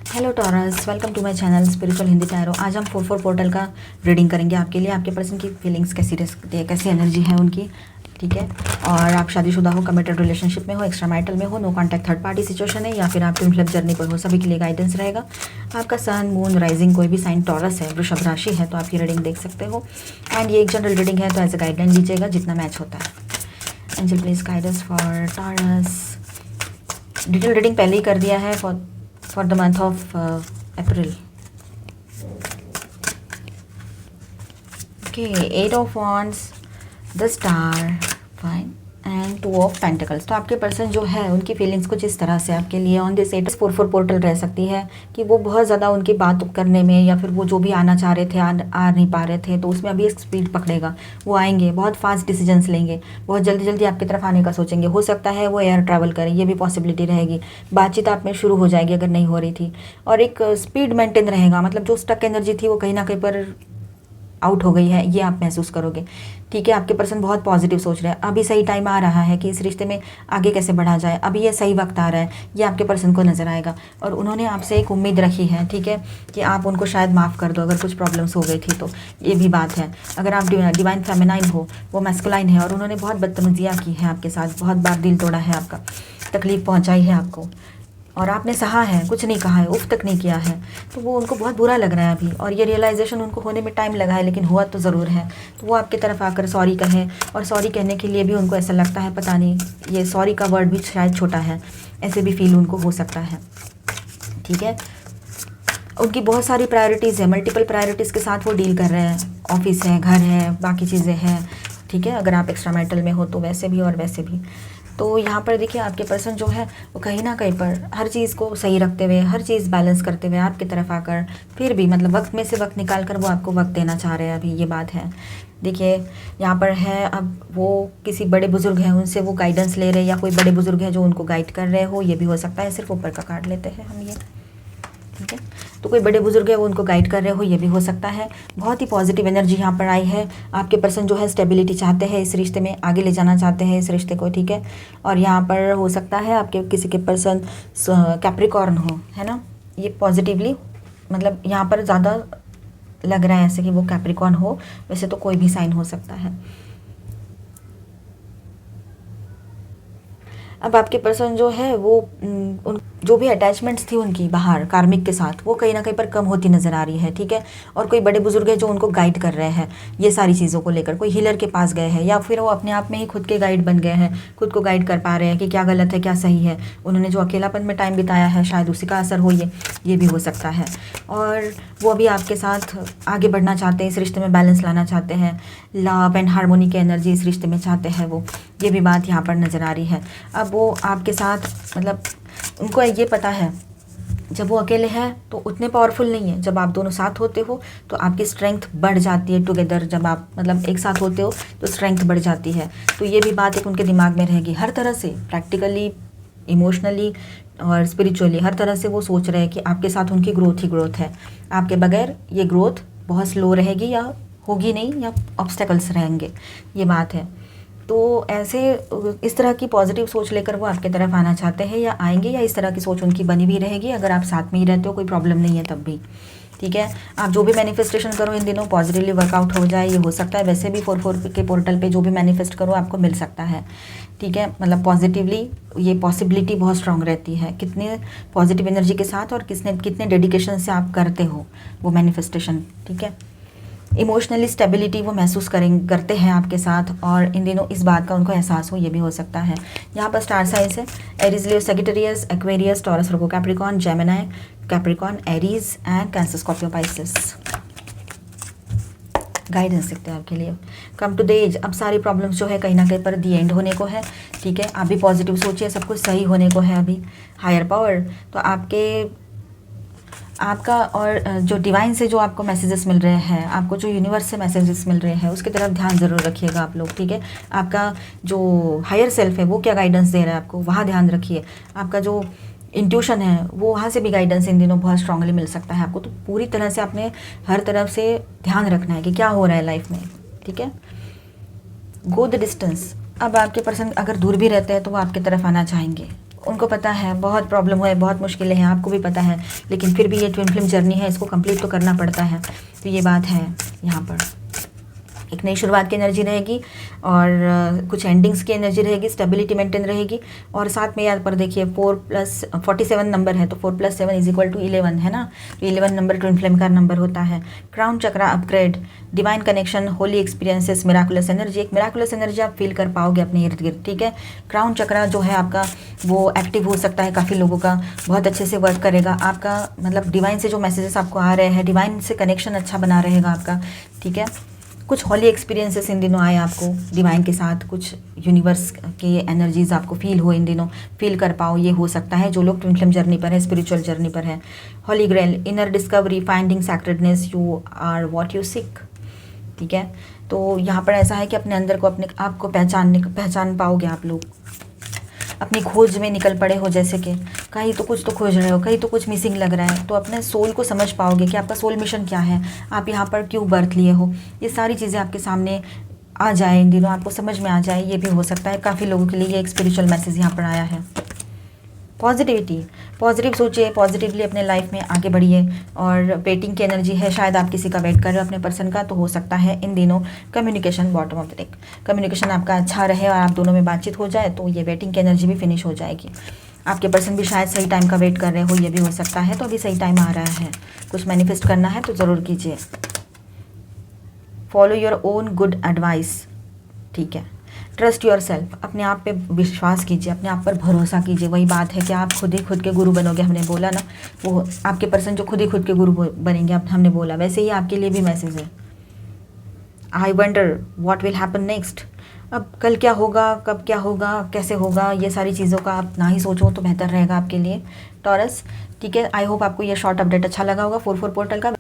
Hello Taurus, welcome to my channel spiritual Hindi tarot. आज हम 4 portal का रीडिंग करेंगे आपके लिए। आपके पर्सन की फीलिंग्स कैसी रह सकती है, कैसी एनर्जी है उनकी, ठीक है। और आप शादीशुदा हो, कमिटेड रिलेशनशिप में हो, एक्स्ट्रा मैरिटल में हो, no contact third party situation है, या फिर आप ट्विन फ्लेम जर्नी पर हो, सभी के लिए गाइडेंस रहेगा। आपका सन, मून, राइजिंग कोई भी साइन टॉरस है, वृषभ राशि है, तो आप ये रीडिंग देख सकते हो। एंड ये एक जनरल रीडिंग है, तो एज ए गाइडलाइन लीजिएगा जितना मैच होता है। Angel please guidance for taurus. Detail reading पहले ही कर दिया है for the month of April. Okay, 8 of wands, the star, fine, and 2 of pentacles. तो आपके पर्सन जो है उनकी फीलिंग्स कुछ इस तरह से आपके लिए ऑन दिस 8 4 पोर्टल रह सकती है कि वो बहुत ज़्यादा उनकी बात करने में, या फिर वो जो भी आना चाह रहे थे आ नहीं पा रहे थे, तो उसमें अभी एक स्पीड पकड़ेगा। वो आएंगे, बहुत फास्ट डिसीजंस लेंगे, बहुत जल्दी जल्दी आपकी तरफ आने का सोचेंगे। हो सकता है वो एयर ट्रैवल करें, ये भी पॉसिबिलिटी रहेगी। बातचीत आप में शुरू हो जाएगी अगर नहीं हो रही थी, और एक स्पीड मेंटेन रहेगा। मतलब जो स्टक एनर्जी थी वो कहीं ना कहीं पर आउट हो गई है, ये आप महसूस करोगे, ठीक है। आपके पर्सन बहुत पॉजिटिव सोच रहे हैं। अभी सही टाइम आ रहा है कि इस रिश्ते में आगे कैसे बढ़ा जाए, अभी ये सही वक्त आ रहा है, ये आपके पर्सन को नज़र आएगा। और उन्होंने आपसे एक उम्मीद रखी है, ठीक है, कि आप उनको शायद माफ़ कर दो अगर कुछ प्रॉब्लम्स हो गई थी तो। ये भी बात है। अगर आप डिवाइन फेमिनाइन हो, वो मैस्कुलाइन है, और उन्होंने बहुत बदतमीजियाँ की हैं आपके साथ, बहुत बार दिल तोड़ा है आपका, तकलीफ़ पहुँचाई है आपको, और आपने सहा है, कुछ नहीं कहा है, उफ तक नहीं किया है, तो वो उनको बहुत बुरा लग रहा है अभी। और ये रियलाइजेशन उनको होने में टाइम लगा है, लेकिन हुआ तो ज़रूर है। तो वो आपकी तरफ आकर सॉरी कहें, और सॉरी कहने के लिए भी उनको ऐसा लगता है, पता नहीं, ये सॉरी का वर्ड भी शायद छोटा है, ऐसे भी फील उनको हो सकता है, ठीक है। उनकी बहुत सारी प्रायोरिटीज़ है, मल्टीपल प्रायोरिटीज़ के साथ वो डील कर रहे हैं। ऑफिस है, घर है, बाकी चीज़ें हैं, ठीक है। अगर आप एक्स्ट्रा मैरिटल में हो तो वैसे भी और वैसे भी। तो यहाँ पर देखिए आपके पर्सन जो है वो कहीं ना कहीं पर हर चीज़ को सही रखते हुए, हर चीज़ बैलेंस करते हुए आपकी तरफ आकर, फिर भी मतलब वक्त में से वक्त निकाल कर वो आपको वक्त देना चाह रहे हैं अभी, ये बात है। देखिए यहाँ पर है, अब वो किसी बड़े बुजुर्ग हैं उनसे वो गाइडेंस ले रहे हैं, या कोई बड़े बुजुर्ग है जो उनको गाइड कर रहे हो, ये भी हो सकता है। सिर्फ ऊपर का कार्ड लेते हैं हम, ये ठीक है। तो कोई बड़े बुजुर्ग है वो उनको गाइड कर रहे हो, ये भी हो सकता है। बहुत ही पॉजिटिव एनर्जी यहाँ पर आई है। आपके पर्सन जो है स्टेबिलिटी चाहते हैं, इस रिश्ते में आगे ले जाना चाहते हैं इस रिश्ते को, ठीक है। और यहाँ पर हो सकता है आपके किसी के पर्सन कैप्रिकॉर्न हो, है ना। ये पॉजिटिवली मतलब यहाँ पर ज़्यादा लग रहा है ऐसे कि वो कैप्रिकॉर्न हो, वैसे तो कोई भी साइन हो सकता है। अब आपके पर्सन जो है वो उन जो भी अटैचमेंट्स थी उनकी बाहर कार्मिक के साथ, वो कहीं ना कहीं पर कम होती नज़र आ रही है, ठीक है। और कोई बड़े बुजुर्ग है जो उनको गाइड कर रहे हैं ये सारी चीज़ों को लेकर। कोई हीलर के पास गए हैं, या फिर वो अपने आप में ही खुद के गाइड बन गए हैं, खुद को गाइड कर पा रहे हैं कि क्या गलत है क्या सही है। उन्होंने जो अकेलापन में टाइम बिताया है शायद उसी का असर हो, ये भी हो सकता है। और वो अभी आपके साथ आगे बढ़ना चाहते हैं, इस रिश्ते में बैलेंस लाना चाहते हैं, लव एंड हार्मोनी की एनर्जी इस रिश्ते में चाहते हैं वो, ये भी बात यहाँ पर नज़र आ रही है। अब वो आपके साथ मतलब उनको ये पता है जब वो अकेले हैं तो उतने पावरफुल नहीं है, जब आप दोनों साथ होते हो तो आपकी स्ट्रेंथ बढ़ जाती है टुगेदर। जब आप मतलब एक साथ होते हो तो स्ट्रेंथ बढ़ जाती है। तो ये भी बात एक उनके दिमाग में रहेगी, हर तरह से प्रैक्टिकली, इमोशनली और स्पिरिचुअली, हर तरह से वो सोच रहे हैं कि आपके साथ उनकी ग्रोथ ही ग्रोथ है। आपके बगैर ये ग्रोथ बहुत स्लो रहेगी, या होगी नहीं, या ऑब्स्टेकल्स रहेंगे, ये बात है। तो ऐसे इस तरह की पॉजिटिव सोच लेकर वो आपके तरफ आना चाहते हैं, या आएंगे, या इस तरह की सोच उनकी बनी भी रहेगी। अगर आप साथ में ही रहते हो कोई प्रॉब्लम नहीं है तब भी, ठीक है। आप जो भी मैनिफेस्टेशन करो इन दिनों पॉजिटिवली वर्कआउट हो जाए, ये हो सकता है। वैसे भी 4 के पोर्टल पे जो भी मैनिफेस्ट करो आपको मिल सकता है, ठीक है। मतलब पॉजिटिवली ये पॉसिबिलिटी बहुत स्ट्रांग रहती है, कितने पॉजिटिव एनर्जी के साथ और कितने डेडिकेशन से आप करते हो वो मैनिफेस्टेशन, ठीक है। इमोशनली स्टेबिलिटी वो महसूस करते हैं आपके साथ, और इन दिनों इस बात का उनको एहसास हो, ये भी हो सकता है। यहाँ पर स्टार साइज है Aries, Leo, Sagittarius, Aquarius, taurus, Virgo, Capricorn, Gemini, Capricorn, Aries and cancer, Scorpio, Pisces. Guidance सकते हैं आपके लिए। कम टू द एज, अब सारी प्रॉब्लम्स जो है कहीं ना कहीं पर दी एंड होने को है, ठीक है। आप भी पॉजिटिव सोचिए, सब कुछ सही होने को है अभी। हायर पावर तो आपका और जो डिवाइन से जो आपको मैसेजेस मिल रहे हैं, आपको जो यूनिवर्स से मैसेजेस मिल रहे हैं, उसकी तरफ ध्यान ज़रूर रखिएगा आप लोग, ठीक है। आपका जो हायर सेल्फ है वो क्या गाइडेंस दे रहा है आपको, वहाँ ध्यान रखिए। आपका जो इंट्यूशन है वो वहाँ से भी गाइडेंस इन दिनों बहुत स्ट्रांगली मिल सकता है आपको। तो पूरी तरह से आपने हर तरफ से ध्यान रखना है कि क्या हो रहा है लाइफ में, ठीक है। Go the distance. अब आपके पर्सन अगर दूर भी रहते हैं तो वो आपकी तरफ आना चाहेंगे, उनको पता है बहुत प्रॉब्लम है, बहुत मुश्किलें हैं, आपको भी पता है, लेकिन फिर भी ये ट्विन फ्लेम जर्नी है, इसको कंप्लीट तो करना पड़ता है। तो ये बात है यहाँ पर। एक नई शुरुआत की एनर्जी रहेगी और कुछ एंडिंग्स की एनर्जी रहेगी, स्टेबिलिटी मेंटेन रहेगी। और साथ में यहाँ पर देखिए 4+47 नंबर है, तो 4+7 = 11 है ना। तो 11 नंबर ट्विन फ्लेम का नंबर होता है। Crown chakra upgrade, divine connection, holy experiences, miraculous energy. एक मिराकुलस एनर्जी आप फील कर पाओगे अपने इर्द गिर्द, ठीक है। क्राउन चक्रा जो है आपका वो एक्टिव हो सकता है, काफ़ी लोगों का बहुत अच्छे से वर्क करेगा। आपका मतलब डिवाइन से जो मैसेजेस आपको आ रहे हैं, डिवाइन से कनेक्शन अच्छा बना रहेगा आपका, ठीक है। कुछ हॉली एक्सपीरियंसेस इन दिनों आए आपको डिवाइन के साथ, कुछ यूनिवर्स के एनर्जीज आपको फील हो इन दिनों, फील कर पाओ, ये हो सकता है जो लोग ट्विन फ्लेम जर्नी पर है, स्पिरिचुअल जर्नी पर है। Holy grail, inner discovery, finding sacredness, you are what you seek, ठीक है। तो यहाँ पर ऐसा है कि अपने अंदर को, अपने आप को पहचान पाओगे आप लोग, अपनी खोज में निकल पड़े हो, जैसे कि कहीं तो कुछ तो खोज रहे हो, कहीं तो कुछ मिसिंग लग रहा है, तो अपने सोल को समझ पाओगे कि आपका सोल मिशन क्या है, आप यहाँ पर क्यों बर्थ लिए हो। ये सारी चीज़ें आपके सामने आ जाए इन दिनों, आपको समझ में आ जाए, ये भी हो सकता है। काफ़ी लोगों के लिए ये एक स्पिरिचुअल मैसेज यहाँ पर आया है। पॉजिटिविटी, पॉजिटिव सोचिए, पॉजिटिवली अपने लाइफ में आगे बढ़िए। और वेटिंग की एनर्जी है, शायद आप किसी का वेट कर रहे हो अपने पर्सन का, तो हो सकता है इन दिनों communication, bottom of the deck, communication आपका अच्छा रहे और आप दोनों में बातचीत हो जाए, तो ये वेटिंग की एनर्जी भी फिनिश हो जाएगी। आपके पर्सन भी शायद सही टाइम का वेट कर रहे हो, ये भी हो सकता है। तो अभी सही टाइम आ रहा है, कुछ मैनिफेस्ट करना है तो ज़रूर कीजिए। Follow your own good advice, ठीक है। ट्रस्ट योर सेल्फ, अपने आप पे विश्वास कीजिए, अपने आप पर भरोसा कीजिए। वही बात है कि आप खुद ही खुद के गुरु बनोगे, हमने बोला ना, वो आपके पर्सन जो खुद ही खुद के गुरु बनेंगे, अब हमने बोला, वैसे ही आपके लिए भी मैसेज है। I wonder what will happen next, अब कल क्या होगा, कब क्या होगा, कैसे होगा, ये सारी चीज़ों का आप ना ही सोचो तो बेहतर रहेगा आपके लिए टॉरस, ठीक है। आई होप आपको ये शॉर्ट अपडेट अच्छा लगा होगा 4/4 पोर्टल का।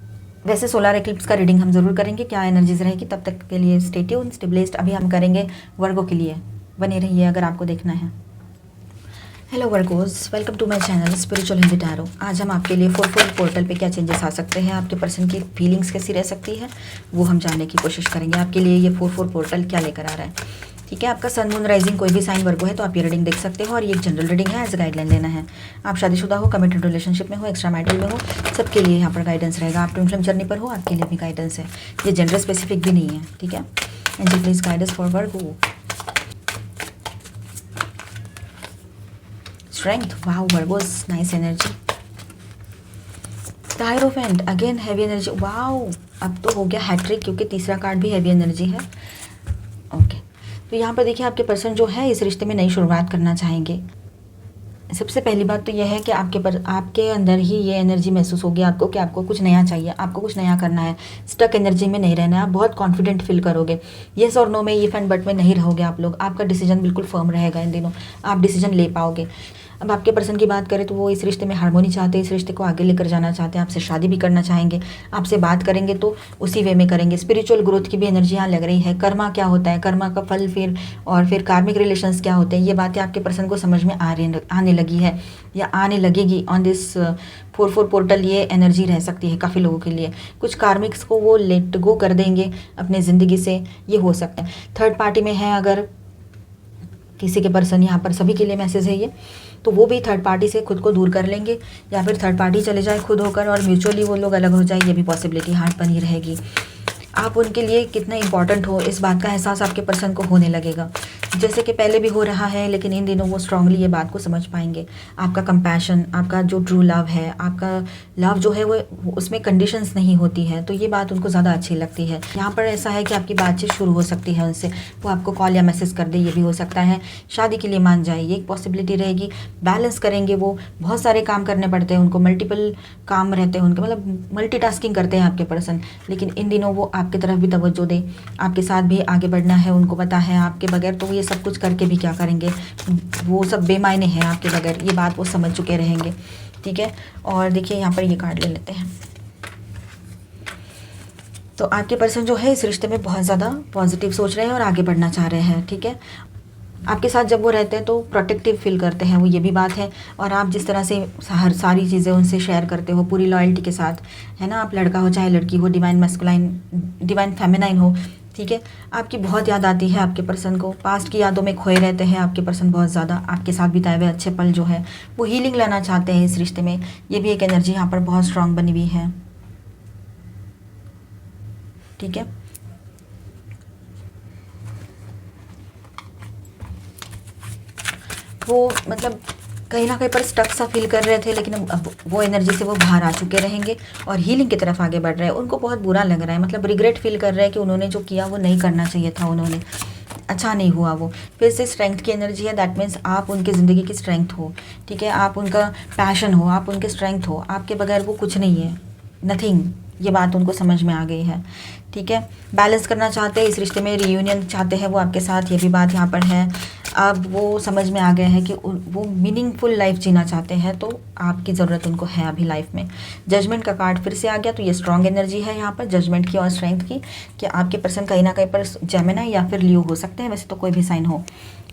वैसे सोलर एक्लिप्स का रीडिंग हम ज़रूर करेंगे, क्या एनर्जीज रहेगी, तब तक के लिए स्टे ट्यून्ड, स्टे ब्लेस्ड। अभी हम करेंगे वर्गो के लिए, बने रहिए अगर आपको देखना है। Hello Virgos, welcome to my channel spiritual Hindi tarot. आज हम आपके लिए 4/4 पोर्टल पे क्या चेंजेस आ सकते हैं, आपके पर्सन की फीलिंग्स कैसी रह सकती है, वो हम जानने की कोशिश करेंगे। आपके लिए ये 4/4 पोर्टल क्या लेकर आ रहा है, ठीक है। आपका सन, मून, राइजिंग कोई भी साइन वर्गो है तो आप ये रीडिंग देख सकते हो, और ये एक जनरल रीडिंग है, एज गाइडलाइन लेना है। आप शादीशुदा हो, कमिटेड रिलेशनशिप में हो, एक्स्ट्रा मैरिटल में हो, सबके लिए यहाँ पर गाइडेंस रहेगा। आप ट्विन फ्लेम जर्नी पर हो, आपके लिए भी गाइडेंस है। ये जेंडर स्पेसिफिक भी नहीं है, ठीक है। Angel please guide us for Virgo. Strength, wow Virgo's, nice energy. The hierophant, again heavy energy, wow. अब तो हो गया हैट्रिक, क्योंकि तीसरा कार्ड भी हैवी एनर्जी है। ओके, तो यहाँ पर देखिए आपके पर्सन जो है इस रिश्ते में नई शुरुआत करना चाहेंगे। सबसे पहली बात तो यह है कि आपके अंदर ही ये एनर्जी महसूस होगी आपको कि आपको कुछ नया चाहिए, आपको कुछ नया करना है, स्टक एनर्जी में नहीं रहना है। आप बहुत कॉन्फिडेंट फील करोगे, येस और नो में, इफ एंड बट में नहीं रहोगे आप लोग। आपका डिसीजन बिल्कुल फर्म रहेगा इन दिनों, आप डिसीजन ले पाओगे। अब आपके पर्सन की बात करें तो वो इस रिश्ते में हार्मोनी चाहते हैं, इस रिश्ते को आगे लेकर जाना चाहते हैं, आपसे शादी भी करना चाहेंगे। आपसे बात करेंगे तो उसी वे में करेंगे। स्पिरिचुअल ग्रोथ की भी एनर्जी यहाँ लग रही है। कर्मा क्या होता है, कर्मा का फल, फिर कार्मिक रिलेशंस क्या होते हैं, ये बातें आपके पर्सन को समझ में आने लगी है या आने लगेगी। ऑन दिस 4/4 पोर्टल ये एनर्जी रह सकती है काफ़ी लोगों के लिए। कुछ कार्मिक्स को वो लेट गो कर देंगे अपने ज़िंदगी से, ये हो सकता है। थर्ड पार्टी में है अगर किसी के पर्सन, यहाँ पर सभी के लिए मैसेज है ये, तो वो भी थर्ड पार्टी से खुद को दूर कर लेंगे, या फिर थर्ड पार्टी चले जाए खुद होकर और म्यूचुअली वो लोग अलग हो जाए, ये भी पॉसिबिलिटी हार्ट बनी रहेगी। आप उनके लिए कितने इंपॉर्टेंट हो, इस बात का एहसास आपके पर्सन को होने लगेगा, जैसे कि पहले भी हो रहा है, लेकिन इन दिनों वो स्ट्रांगली ये बात को समझ पाएंगे। आपका कंपैशन, आपका जो ट्रू लव है, आपका लव जो है वो उसमें कंडीशंस नहीं होती है, तो ये बात उनको ज़्यादा अच्छी लगती है। यहाँ पर ऐसा है कि आपकी बातचीत शुरू हो सकती है उनसे, वो आपको कॉल या मैसेज कर दे, ये भी हो सकता है। शादी के लिए मान जाए, ये एक पॉसिबिलिटी रहेगी। बैलेंस करेंगे वो, बहुत सारे काम करने पड़ते हैं उनको, मल्टीपल काम रहते हैं उनके, मतलब मल्टीटास्किंग करते हैं आपके पर्सन, लेकिन इन दिनों वो आपकी तरफ भी तवज्जो दे, आपके साथ भी आगे बढ़ना है, उनको पता है आपके बगैर तो ये सब कुछ करके भी क्या करेंगे, वो सब बेमायने हैं आपके बगैर, ये बात वो समझ चुके रहेंगे, ठीक है। और देखिए यहाँ पर ये कार्ड ले लेते हैं। तो आपके पर्सन जो है इस रिश्ते में बहुत ज़्यादा पॉजिटिव सोच रहे हैं और आगे बढ़ना चाह रहे हैं, ठीक है। आपके साथ जब वो रहते हैं तो प्रोटेक्टिव फील करते हैं वो, ये भी बात है। और आप जिस तरह से हर सारी चीज़ें उनसे शेयर करते हो पूरी लॉयल्टी के साथ, है ना, आप लड़का हो चाहे लड़की हो, डिवाइन मैस्कुलाइन, डिवाइन फेमिनाइन हो, ठीक है, आपकी बहुत याद आती है आपके पर्सन को, पास्ट की यादों में खोए रहते हैं आपके पर्सन बहुत ज़्यादा। आपके साथ बिताए हुए अच्छे पल जो है वो हीलिंग लाना चाहते हैं इस रिश्ते में। ये भी एक एनर्जी यहाँ पर बहुत स्ट्रांग बनी हुई है। ठीक है, वो मतलब कहीं ना कहीं पर स्टक सा फील कर रहे थे, लेकिन अब वो एनर्जी से वो बाहर आ चुके रहेंगे और हीलिंग की तरफ आगे बढ़ रहे हैं। उनको बहुत बुरा लग रहा है, मतलब रिग्रेट फील कर रहे हैं कि उन्होंने जो किया वो नहीं करना चाहिए था, उन्होंने अच्छा नहीं हुआ वो। फिर से स्ट्रेंथ की एनर्जी है, दैट मीन्स आप उनकी ज़िंदगी की स्ट्रेंथ हो। ठीक है, आप उनका पैशन हो, आप उनके स्ट्रेंथ हो, आपके बगैर वो कुछ नहीं है, नथिंग। ये बात उनको समझ में आ गई है। ठीक है, बैलेंस करना चाहते हैं इस रिश्ते में, रियूनियन चाहते हैं वो आपके साथ, ये भी बात यहाँ पर है। अब वो समझ में आ गए हैं कि वो मीनिंगफुल लाइफ जीना चाहते हैं, तो आपकी ज़रूरत उनको है अभी लाइफ में। जजमेंट का कार्ड फिर से आ गया, तो ये स्ट्रॉन्ग एनर्जी है यहाँ पर जजमेंट की और स्ट्रेंथ की, कि आपके पर्सन कहीं ना कहीं पर जेमिनी या फिर लियो हो सकते हैं, वैसे तो कोई भी साइन हो।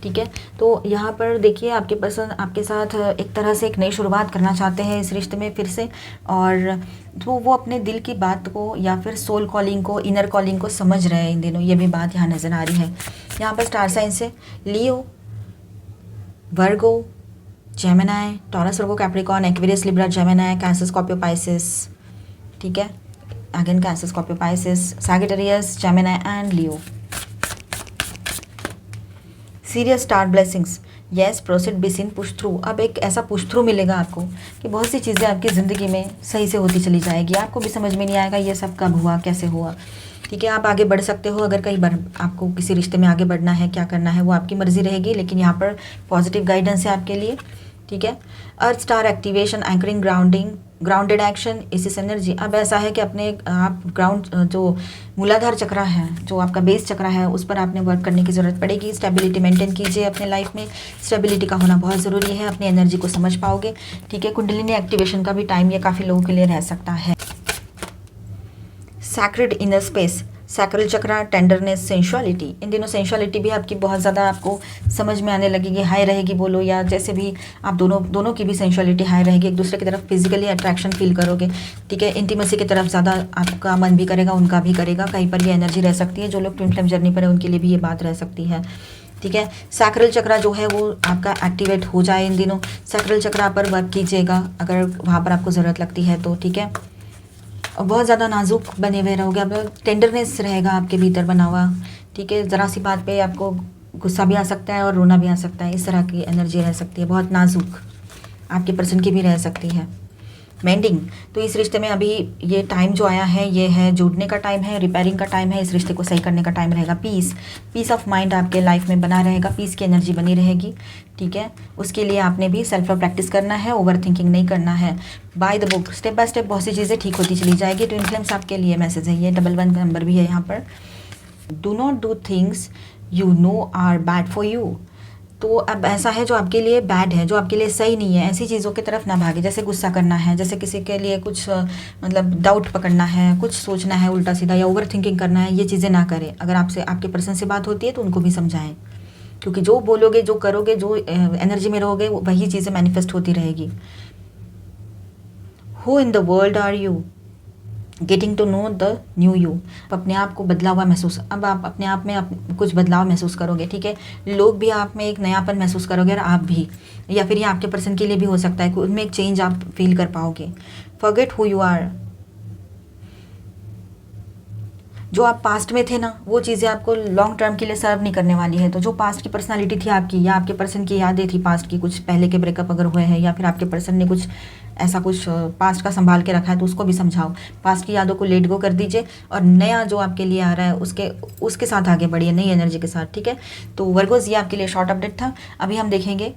ठीक है, तो यहाँ पर देखिए आपके पर्सन आपके साथ एक तरह से एक नई शुरुआत करना चाहते हैं इस रिश्ते में फिर से, और तो वो अपने दिल की बात को या फिर सोल कॉलिंग को, इनर कॉलिंग को समझ रहे हैं इन दिनों, ये भी बात यहाँ नज़र आ रही है। यहाँ पर स्टार साइन से Leo, Virgo, Gemini, Taurus, Virgo, Capricorn, Aquarius, Libra, Gemini, Cancer, Scorpio, Pisces. ठीक है, again Cancer, Scorpio, Pisces, Sagittarius, Gemini and Leo. Sirius star blessings, yes, proceed, be seen, push through. अब एक ऐसा push through मिलेगा आपको कि बहुत सी चीज़ें आपकी ज़िंदगी में सही से होती चली जाएगी, आपको भी समझ में नहीं आएगा ये सब कब हुआ, कैसे हुआ। ठीक है, आप आगे बढ़ सकते हो, अगर कई बार आपको किसी रिश्ते में आगे बढ़ना है, क्या करना है वो आपकी मर्जी रहेगी, लेकिन यहाँ पर पॉजिटिव गाइडेंस है आपके लिए। ठीक है, earth star activation, anchoring, grounding, grounded action, इस एनर्जी। अब ऐसा है कि अपने आप ग्राउंड जो मूलाधार चक्र है, जो आपका बेस चक्र है, उस पर आपने वर्क करने की ज़रूरत पड़ेगी। स्टेबिलिटी मेंटेन कीजिए अपने लाइफ में, स्टेबिलिटी का होना बहुत ज़रूरी है, अपनी एनर्जी को समझ पाओगे। ठीक है, कुंडलिनी एक्टिवेशन का भी टाइम ये काफ़ी लोगों के लिए रह सकता है। सैक्रेड इनर स्पेस, सैक्रल चक्र, टेंडरनेस, सेंशुअलिटी। इन दिनों सेंशुअलिटी भी आपकी बहुत ज़्यादा आपको समझ में आने लगेगी, हाई रहेगी बोलो, या जैसे भी आप दोनों की भी सेंशुअलिटी हाई रहेगी, एक दूसरे की तरफ फिजिकली अट्रैक्शन फील करोगे। ठीक है, इंटीमेसी की तरफ ज़्यादा आपका मन भी करेगा, उनका भी करेगा। कहीं पर ये एनर्जी रह सकती है, जो लोग ट्विन फ्लेम जर्नी पर है उनके लिए भी ये बात रह सकती है। ठीक है, सैक्रल चक्र जो है वो आपका एक्टिवेट हो जाए इन दिनों। सैक्रल चक्र पर वर्क कीजिएगा अगर वहाँ पर आपको ज़रूरत लगती है तो। ठीक है, और बहुत ज़्यादा नाजुक बने हुए रहोगे, अब टेंडरनेस रहेगा आपके भीतर बना हुआ। ठीक है, ज़रा सी बात पे आपको गुस्सा भी आ सकता है और रोना भी आ सकता है, इस तरह की एनर्जी रह सकती है, बहुत नाजुक आपके पर्सन की भी रह सकती है। मेंडिंग, तो इस रिश्ते में अभी ये टाइम जो आया है ये है जुड़ने का टाइम है, रिपेयरिंग का टाइम है, इस रिश्ते को सही करने का टाइम रहेगा। पीस ऑफ माइंड आपके लाइफ में बना रहेगा, पीस की एनर्जी बनी रहेगी। ठीक है, उसके लिए आपने भी सेल्फ लव प्रैक्टिस करना है, ओवर थिंकिंग नहीं करना है। By the book, step by step बहुत सी चीज़ें ठीक होती चली जाएगी। ट्विन फ्लेम्स आपके लिए मैसेज है, ये 11 नंबर भी है यहाँ पर। Do not do things you know are bad for you. तो अब ऐसा है जो आपके लिए बैड है, जो आपके लिए सही नहीं है, ऐसी चीज़ों की तरफ ना भागे, जैसे गुस्सा करना है, जैसे किसी के लिए कुछ मतलब डाउट पकड़ना है, कुछ सोचना है उल्टा सीधा या ओवर थिंकिंग करना है, ये चीज़ें ना करें। अगर आपसे आपके पर्सन से बात होती है तो उनको भी समझाएं, क्योंकि जो बोलोगे, जो करोगे, जो एनर्जी में रहोगे, वही चीज़ें मैनिफेस्ट होती रहेगी। Who in the world are you, getting to know the new you. अपने आप को बदला हुआ महसूस, अब आप अपने आप में कुछ बदलाव महसूस करोगे। ठीक है, लोग भी आप में एक नयापन महसूस करोगे और आप भी, या फिर ये आपके पर्सन के लिए भी हो सकता है कि उनमें एक चेंज आप फील कर पाओगे। फॉरगेट हु यू आर, जो आप पास्ट में थे ना, वो चीज़ें आपको लॉन्ग टर्म के लिए सर्व नहीं करने वाली है। तो जो पास्ट की पर्सनालिटी थी आपकी, या आपके पर्सन की यादें थी पास्ट की, कुछ पहले के ब्रेकअप अगर हुए हैं, या फिर आपके पर्सन ने कुछ ऐसा कुछ पास्ट का संभाल के रखा है, तो उसको भी समझाओ। पास्ट की यादों को लेट गो कर दीजिए और नया जो आपके लिए आ रहा है उसके साथ आगे बढ़िए, नई एनर्जी के साथ। ठीक है, तो वर्गोस ये आपके लिए शॉर्ट अपडेट था। अभी हम देखेंगे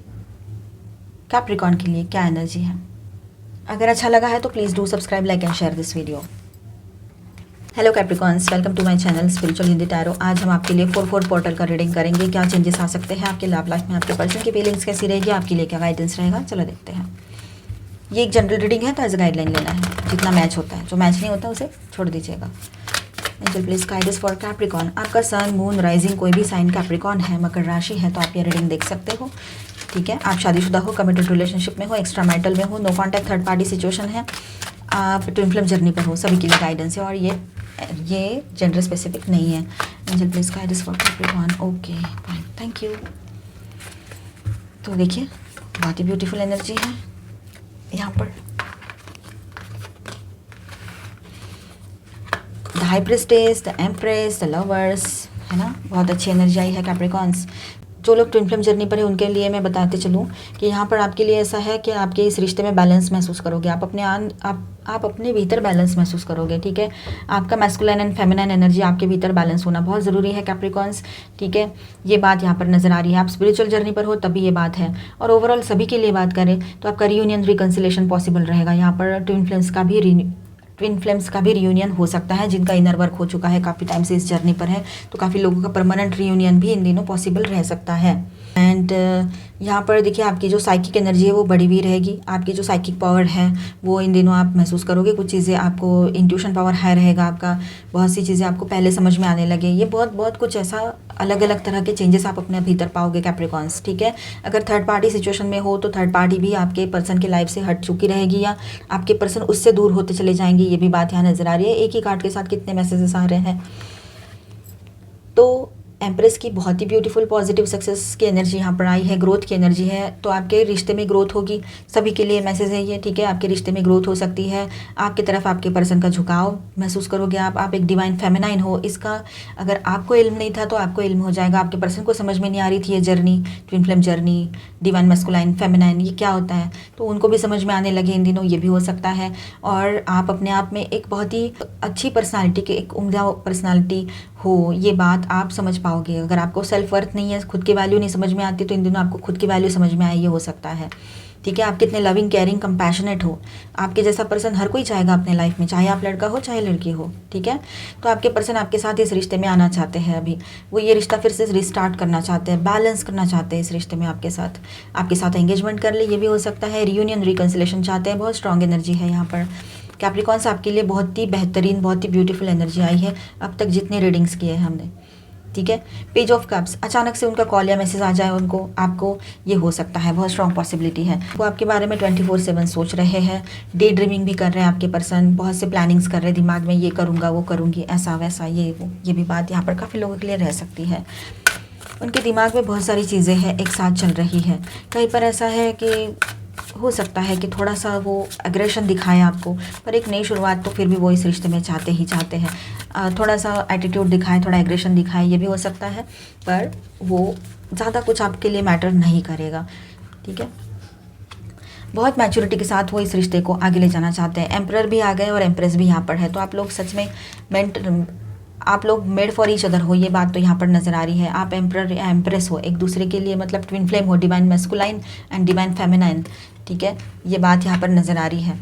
कैप्रिकॉर्न के लिए क्या एनर्जी है। अगर अच्छा लगा है तो please do subscribe, like and share this video. Hello Capricorns, welcome to my channel spiritual Hindi tarot. आज हम आपके लिए 4/4 पोर्टल का रीडिंग करेंगे। क्या चेंजेस आ सकते हैं आपके लव लाइफ में, आपके पर्सन की फीलिंग्स कैसी रहेगी, आपके लिए क्या गाइडेंस रहेगा, चलो देखते हैं। ये एक जनरल रीडिंग है, तो एज अ गाइडलाइन लेना है, जितना मैच होता है, जो मैच नहीं होता उसे छोड़ दीजिएगा। Angel please guide us for Capricorn. आपका सन, मून, राइजिंग कोई भी साइन कैप्रिकॉर्न है, मकर राशि है, तो आप ये रीडिंग देख सकते हो। ठीक है, आप शादीशुदा हो, कमिटेड रिलेशनशिप में हो, एक्स्ट्रा मैरिटल में हो, no contact third party situation है, आप ट्विन फ्लेम जर्नी पर हो, सभी के लिए गाइडेंस है और ये जेंडर स्पेसिफिक नहीं है। Angel please guide us for Capricorn. Okay fine, thank you. तो देखिए बहुत ही ब्यूटीफुल एनर्जी है यहाँ पर। The high priestess, the empress, the lovers, है ना, बहुत अच्छी एनर्जी आई है कैप्रिकॉर्न्स। जो लोग ट्विन फ्लेम जर्नी पर है उनके लिए मैं बताते चलूँ कि यहाँ पर आपके लिए ऐसा है कि आपके इस रिश्ते में बैलेंस महसूस करोगे, आप अपने भीतर बैलेंस महसूस करोगे, ठीक है। आपका मैस्कुलाइन एंड फेमिनाइन एनर्जी आपके भीतर बैलेंस होना बहुत ज़रूरी है कैप्रिकॉर्न्स, ठीक है। ये बात यहाँ पर नज़र आ रही है। आप स्पिरिचुअल जर्नी पर हो तभी ये बात है। और ओवरऑल सभी के लिए बात करें तो आपका रियूनियन रिकन्सिलेशन पॉसिबल रहेगा। यहाँ पर ट्विन फ्लेम्स का भी रियूनियन हो सकता है जिनका इनर वर्क हो चुका है, काफ़ी टाइम से इस जर्नी पर है, तो काफ़ी लोगों का परमानेंट रियूनियन भी इन दिनों पॉसिबल रह सकता है। एंड यहाँ पर देखिए आपकी जो साइकिक एनर्जी है वो बढ़ी हुई रहेगी। आपकी जो साइकिक पावर है वो इन दिनों आप महसूस करोगे। कुछ चीज़ें आपको इंट्यूशन पावर हाई रहेगा आपका, बहुत सी चीज़ें आपको पहले समझ में आने लगे। ये बहुत कुछ ऐसा अलग अलग तरह के चेंजेस आप अपने भीतर पाओगे कैप्रिकॉर्न्स, ठीक है। अगर थर्ड पार्टी सिचुएशन में हो तो थर्ड पार्टी भी आपके पर्सन के लाइफ से हट चुकी रहेगी या आपके पर्सन उससे दूर होते चले जाएंगे। ये भी बात यहाँ नज़र आ रही है। एक ही कार्ड के साथ कितने मैसेजेस आ रहे हैं। तो एम्प्रेस की बहुत ही ब्यूटीफुल पॉजिटिव सक्सेस की एनर्जी यहाँ पर आई है, ग्रोथ की एनर्जी है। तो आपके रिश्ते में ग्रोथ होगी, सभी के लिए मैसेज है ये, ठीक है। आपके रिश्ते में ग्रोथ हो सकती है, आपकी तरफ आपके पर्सन का झुकाव महसूस करोगे आप एक डिवाइन फेमिनाइन हो। इसका अगर आपको इल्म नहीं था तो आपको इल्म हो जाएगा। आपके पर्सन को समझ में नहीं आ रही थी ये journey, twin flame journey, divine masculine feminine ये क्या होता है, तो उनको भी समझ में आने लगे इन दिनों, ये भी हो सकता है। और आप अपने आप में एक बहुत ही अच्छी पर्सनालिटी के, एक उम्दा पर्सनालिटी हो, ये बात आप समझ पाओगे। अगर आपको सेल्फ वर्थ नहीं है, खुद की वैल्यू नहीं समझ में आती, तो इन दिनों आपको खुद की वैल्यू समझ में आए, ये हो सकता है, ठीक है। आप कितने लविंग, केयरिंग, कंपैशनेट हो। आपके जैसा पर्सन हर कोई चाहेगा अपने लाइफ में, चाहे आप लड़का हो चाहे लड़की हो, ठीक है। तो आपके पर्सन आपके साथ इस रिश्ते में आना चाहते हैं। अभी वो ये रिश्ता फिर से रिस्टार्ट करना चाहते हैं, बैलेंस करना चाहते हैं इस रिश्ते में आपके साथ एंगेजमेंट कर ले, ये भी हो सकता है। रियूनियन रिकन्सिलेशन चाहते हैं। बहुत स्ट्रॉन्ग एनर्जी है यहाँ पर कैप्रिकॉर्न्स आपके लिए। बहुत ही बेहतरीन, बहुत ही ब्यूटीफुल एनर्जी आई है अब तक जितने रीडिंग्स किए हैं हमने, ठीक है। पेज ऑफ कप्स, अचानक से उनका कॉल या मैसेज आ जाए उनको, आपको, ये हो सकता है, बहुत स्ट्रॉन्ग पॉसिबिलिटी है। वो आपके बारे में 24/7 सोच रहे हैं, डे ड्रीमिंग भी कर रहे हैं आपके पर्सन, बहुत से प्लानिंग्स कर रहे हैं दिमाग में, ये करूँगा वो करूँगी, ऐसा वैसा, ये वो, ये भी बात यहाँ पर काफ़ी लोगों के लिए रह सकती है। उनके दिमाग में बहुत सारी चीज़ें हैं एक साथ चल रही है। कहीं पर ऐसा है कि हो सकता है कि थोड़ा सा वो एग्रेशन दिखाएं आपको, पर एक नई शुरुआत तो फिर भी वो इस रिश्ते में चाहते हैं। थोड़ा सा एटीट्यूड दिखाएं, थोड़ा एग्रेशन दिखाएं, ये भी हो सकता है, पर वो ज़्यादा कुछ आपके लिए मैटर नहीं करेगा, ठीक है। बहुत मैच्योरिटी के साथ वो इस रिश्ते को आगे ले जाना चाहते हैं। एम्परर भी आ गए और एम्प्रेस भी यहाँ पर है। तो आप लोग सच में आप लोग मेड फॉर ईच अदर हो, ये बात तो यहाँ पर नज़र आ रही है। आप एम्परर या एम्प्रेस हो एक दूसरे के लिए, मतलब ट्विन फ्लेम हो, divine masculine and divine feminine, ठीक है। ये बात यहाँ पर नज़र आ रही है।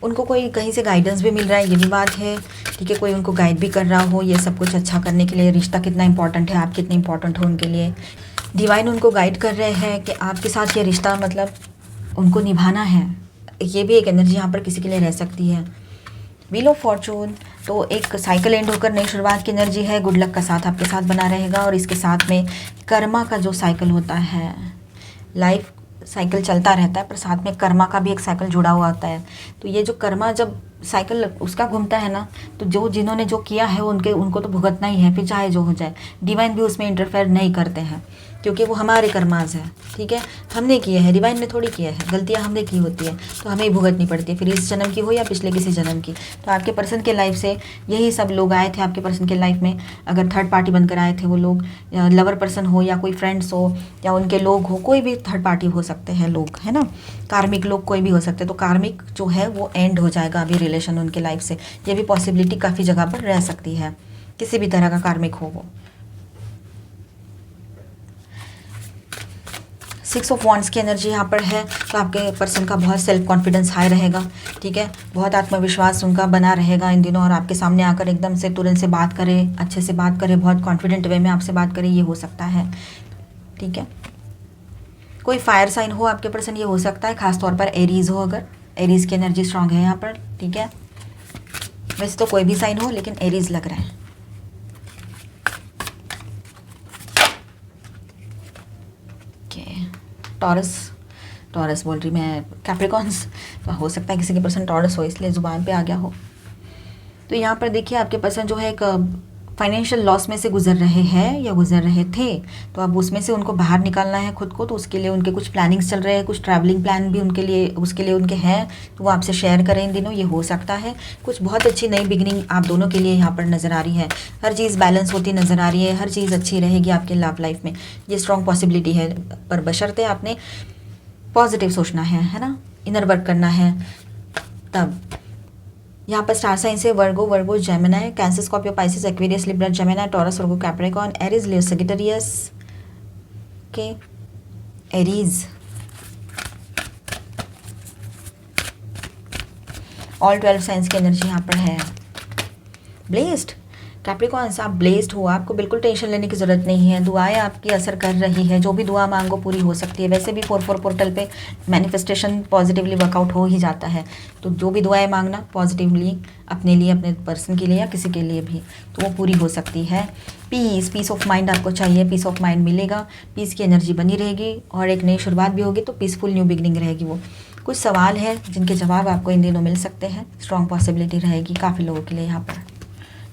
उनको कोई कहीं से गाइडेंस भी मिल रहा है, ये भी बात है, ठीक है। कोई उनको गाइड भी कर रहा हो ये सब कुछ अच्छा करने के लिए। रिश्ता कितना इंपॉर्टेंट है, आप कितने इंपॉर्टेंट हो उनके लिए। डिवाइन उनको गाइड कर रहे हैं कि आपके साथ ये रिश्ता मतलब उनको निभाना है। ये भी एक एनर्जी यहाँ पर किसी के लिए रह सकती है। व्हील ऑफ फॉर्चून, तो एक साइकिल एंड होकर नई शुरुआत की एनर्जी है। गुड लक का साथ आपके साथ बना रहेगा। और इसके साथ में कर्मा का जो साइकिल होता है, लाइफ साइकिल चलता रहता है पर साथ में कर्मा का भी एक साइकिल जुड़ा हुआ होता है। तो ये जो कर्मा जब साइकिल उसका घूमता है ना, तो जो जिन्होंने जो किया है उनको तो भुगतना ही है, फिर चाहे जो हो जाए। डिवाइन भी उसमें इंटरफेयर नहीं करते हैं क्योंकि वो हमारे कर्माज है, ठीक है। हमने किए हैं, डिवाइन ने थोड़ी किया है। गलतियाँ हमने की होती है तो हमें ही भुगतनी पड़ती है, फिर इस जन्म की हो या पिछले किसी जन्म की। तो आपके पर्सन के लाइफ से यही सब लोग आए थे आपके पर्सन के लाइफ में। अगर थर्ड पार्टी बनकर आए थे वो लोग, लवर पर्सन हो या कोई फ्रेंड्स हो या उनके लोग हो, कोई भी थर्ड पार्टी हो सकते हैं लोग, है ना। कार्मिक लोग कोई भी हो सकते हैं। तो कार्मिक जो है वो एंड हो जाएगा अभी रिलेशन उनके लाइफ से। ये भी पॉसिबिलिटी काफ़ी जगह पर रह सकती है, किसी भी तरह का कार्मिक हो वो। 6 ऑफ वॉन्ड्स की एनर्जी यहाँ पर है। तो आपके पर्सन का बहुत सेल्फ कॉन्फिडेंस हाई रहेगा, ठीक है। बहुत आत्मविश्वास उनका बना रहेगा इन दिनों, और आपके सामने आकर एकदम से तुरंत से बात करे, अच्छे से बात करे, बहुत कॉन्फिडेंट वे में आपसे बात करे, ये हो सकता है, ठीक है। कोई फायर साइन हो आपके पर्सन, ये हो सकता है, खासतौर पर एरीज हो। अगर एरीज की एनर्जी स्ट्रांग है यहाँ पर, ठीक है। वैसे तो कोई भी साइन हो लेकिन एरीज लग रहा है। टॉरस बोल रही मैं, कैप्रिकॉन्स, तो हो सकता है किसी के पर्सन टॉरस हो इसलिए ज़ुबान पे आ गया हो। तो यहाँ पर देखिए आपके पर्सन जो है एक फाइनेंशियल लॉस में से गुजर रहे हैं या गुजर रहे थे, तो अब उसमें से उनको बाहर निकालना है खुद को। तो उसके लिए उनके कुछ प्लानिंग्स चल रहे हैं, कुछ ट्रैवलिंग प्लान भी उनके लिए उसके लिए उनके हैं, तो वो आपसे शेयर करें इन दिनों, ये हो सकता है। कुछ बहुत अच्छी नई बिगनिंग आप दोनों के लिए यहाँ पर नज़र आ रही है, हर चीज़ बैलेंस होती नज़र आ रही है, हर चीज़ अच्छी रहेगी आपके लव लाइफ में, ये स्ट्रॉन्ग पॉसिबिलिटी है। पर बशर्ते आपने पॉजिटिव सोचना है ना, इनर वर्क करना है। तब यहाँ पर स्टार साइन से Virgo Gemini, Cancer, Scorpio, Pisces, Aquarius, Libra, Gemini, Taurus, Virgo, Capricorn, Aries, Leo, Sagittarius के एरीज, ऑल 12 साइंस की एनर्जी यहाँ पर है। ब्लेस्ड कैप्रिकॉर्न्स, आप ब्लेस्ड हो, आपको बिल्कुल टेंशन लेने की ज़रूरत नहीं है, दुआएं आपकी असर कर रही है, जो भी दुआ मांगो पूरी हो सकती है। वैसे भी 4/4 पोर्टल पे मैनिफेस्टेशन पॉजिटिवली वर्कआउट हो ही जाता है, तो जो भी दुआएं मांगना पॉजिटिवली अपने लिए, अपने पर्सन के लिए या किसी के लिए भी, तो वो पूरी हो सकती है। पीस ऑफ माइंड आपको चाहिए, पीस ऑफ माइंड मिलेगा, पीस की एनर्जी बनी रहेगी और एक नई शुरुआत भी होगी, तो पीसफुल न्यू बिगनिंग रहेगी वो। कुछ सवाल है जिनके जवाब आपको इन दिनों मिल सकते हैं, स्ट्रॉन्ग पॉसिबिलिटी रहेगी काफ़ी लोगों के लिए। यहाँ पर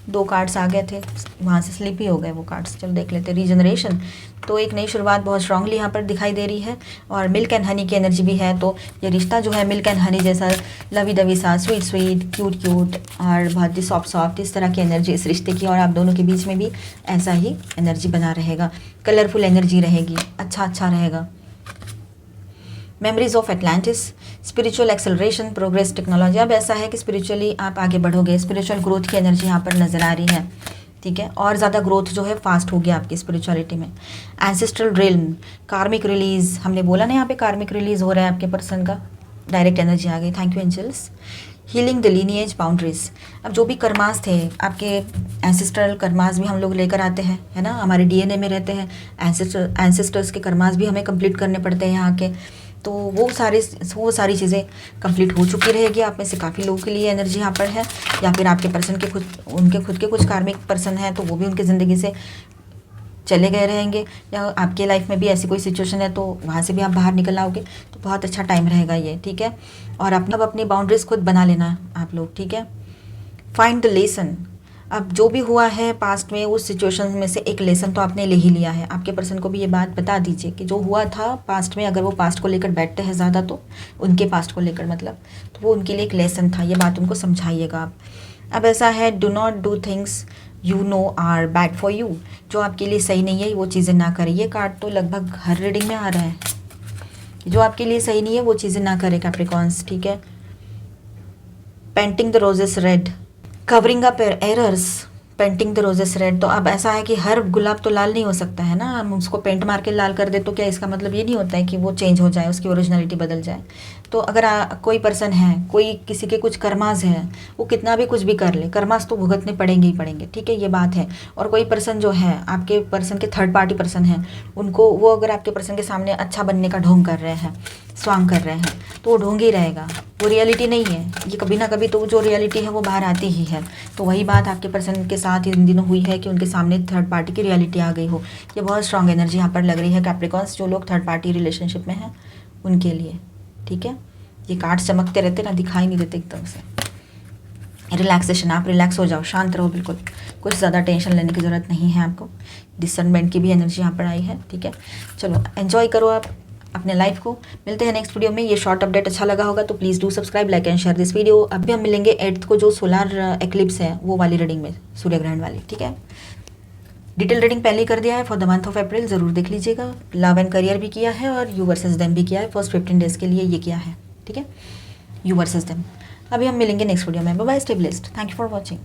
2 कार्ड्स आ गए थे, वहाँ से स्लिप ही हो गए वो कार्ड्स। चलो देख लेते हैं। रीजनरेशन, तो एक नई शुरुआत बहुत स्ट्रांगली यहाँ पर दिखाई दे रही है, और मिल्क एंड हनी की एनर्जी भी है। तो ये रिश्ता जो है मिल्क एंड हनी जैसा, लवी डवी सा, स्वीट क्यूट और बहुत ही सॉफ्ट, इस तरह की एनर्जी इस रिश्ते की, और आप दोनों के बीच में भी ऐसा ही एनर्जी बना रहेगा, कलरफुल एनर्जी रहेगी, अच्छा रहेगा। Memories of Atlantis, spiritual acceleration, progress, technology. अब ऐसा है कि स्पिरिचुअली आप आगे बढ़ोगे, स्पिरिचुअल ग्रोथ की एनर्जी यहाँ पर नज़र आ रही है, ठीक है, और ज़्यादा ग्रोथ जो है फास्ट होगी आपकी स्पिरिचुअलिटी में। एंसेस्ट्रल रिल्म, कार्मिक रिलीज, हमने बोला ना यहाँ पे कार्मिक रिलीज हो रहा है आपके पर्सन का, डायरेक्ट एनर्जी आ गई, thank you angels. Healing the lineage boundaries, अब जो भी कर्मास थे आपके, एंसेस्ट्रल कर्मास भी हम लोग लेकर आते हैं, है ना, हमारे डीएनए में रहते हैं। एंसेस्टर्स के कर्मास भी हमें कंप्लीट करने पड़ते हैं यहाँ के, तो वो सारी चीज़ें कंप्लीट हो चुकी रहेगी। आप में से काफ़ी लोगों के लिए एनर्जी यहाँ पर है, या फिर आपके पर्सन के उनके खुद के कुछ कार्मिक पर्सन हैं, तो वो भी उनकी ज़िंदगी से चले गए रहेंगे, या आपके लाइफ में भी ऐसी कोई सिचुएशन है तो वहाँ से भी आप बाहर निकल आओगे, तो बहुत अच्छा टाइम रहेगा ये, ठीक है। और अपनी बाउंड्रीज खुद बना लेना आप लोग, ठीक है। फाइंड द लेसन, अब जो भी हुआ है पास्ट में, उस सिचुएशन में से एक लेसन तो आपने ले ही लिया है। आपके पर्सन को भी ये बात बता दीजिए कि जो हुआ था पास्ट में, अगर वो पास्ट को लेकर बैठते हैं ज़्यादा, तो उनके पास्ट को लेकर मतलब, तो वो उनके लिए एक लेसन था, ये बात उनको समझाइएगा आप। अब ऐसा है, do not do things you know are bad for you, जो आपके लिए सही नहीं है वो चीज़ें ना करें। ये कार्ड तो लगभग हर रीडिंग में आ रहा है, जो आपके लिए सही नहीं है वो चीज़ें ना करें कैप्रिकॉर्न्स, ठीक है। Painting the roses red, covering up errors, painting the roses red, तो अब ऐसा है कि हर गुलाब तो लाल नहीं हो सकता है ना, हम उसको पेंट मार के लाल कर दे तो क्या इसका मतलब ये नहीं होता है कि वो चेंज हो जाए, उसकी ओरिजिनलिटी बदल जाए। तो अगर कोई पर्सन है, कोई किसी के कुछ कर्मास है, वो कितना भी कुछ भी कर ले, कर्मास तो भुगतने पड़ेंगे ही पड़ेंगे, ठीक है, ये बात है। और कोई पर्सन जो है आपके पर्सन के थर्ड पार्टी पर्सन है, उनको वो अगर आपके पर्सन के सामने अच्छा बनने का ढोंग कर रहे हैं, स्वांग कर रहे हैं, तो वो ढोंग ही रहेगा, वो रियलिटी नहीं है। ये कभी ना कभी तो जो रियलिटी है वो बाहर आती ही है। तो वही बात आपके पर्सन के साथ इन दिनों हुई है कि उनके सामने थर्ड पार्टी की रियलिटी आ गई हो। ये बहुत स्ट्रांग एनर्जी यहाँ पर लग रही है कैप्रिकॉर्न्स, जो लोग थर्ड पार्टी रिलेशनशिप में हैं उनके लिए, ठीक है। ये कार्ड्स चमकते रहते ना, दिखाई नहीं देते एकदम से। रिलैक्सेशन, आप रिलैक्स हो जाओ, शांत रहो बिल्कुल, कुछ ज़्यादा टेंशन लेने की ज़रूरत नहीं है आपको। डिसर्नमेंट की भी एनर्जी यहाँ पर आई है, ठीक है। चलो एंजॉय करो आप अपने लाइफ को, मिलते हैं नेक्स्ट वीडियो में। ये शॉर्ट अपडेट अच्छा लगा होगा तो please do subscribe, like and share this video. अभी हम मिलेंगे 8th को, जो सोलर एक्लिप्स है वो वाली रीडिंग में, सूर्य ग्रहण वाली, ठीक है। डिटेल रीडिंग पहले ही कर दिया है for the month of April, ज़रूर देख लीजिएगा। लव एंड करियर भी किया है और यू वर्सेस देम भी किया है, फर्स्ट 15 डेज़ के लिए ये किया है, ठीक है, यू वर्सेस देम। अभी हम मिलेंगे नेक्स्ट वीडियो में, bye bye, stay blessed, thank you for watching.